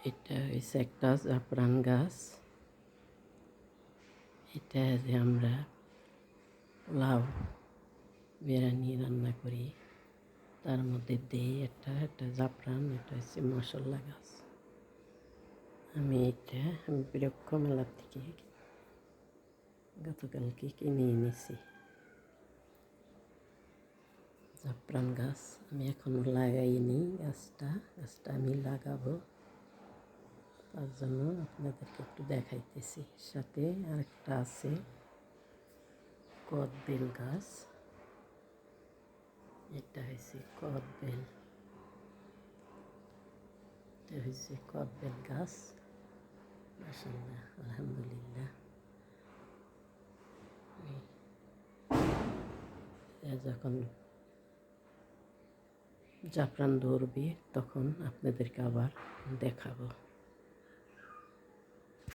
এটা হয়েছে একটা জাফরান গাছ। এটা যে আমরা পোলাও বিরিয়ানি রান্না করি তার মধ্যে দিই একটা জাফরান। এটা হচ্ছে মশলা গাছ। আমি বৃক্ষ মেলা থেকে গতকালকে কিনে এনেছি জাফরান গাছ। আমি এখনো লাগাইনি গাছটা আমি লাগাবো, তার জন্য আপনাদেরকে একটু দেখাইতেছি। সাথে আরেকটা আছে কদবেল গাছ। এটা হয়েছে কদবেল, গাছ। মাশাআল্লাহ, আলহামদুলিল্লাহ। যখন জাফরান ধরবে তখন আপনাদেরকে আবার দেখাবো।